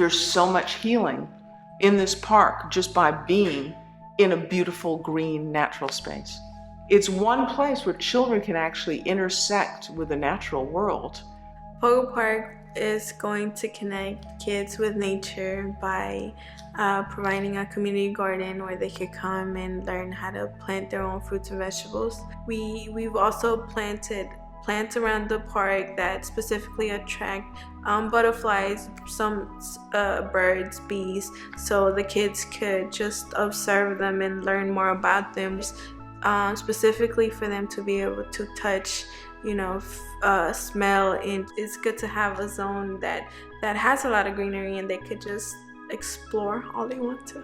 There's so much healing in this park just by being in a beautiful green natural space. It's one place where children can actually intersect with the natural world. Pogo Park is going to connect kids with nature by providing a community garden where they could come and learn how to plant their own fruits and vegetables. We've also planted plants around the park that specifically attract butterflies, some birds, bees, so the kids could just observe them and learn more about them, specifically for them to be able to touch, smell. And it's good to have a zone that has a lot of greenery and they could just explore all they want to.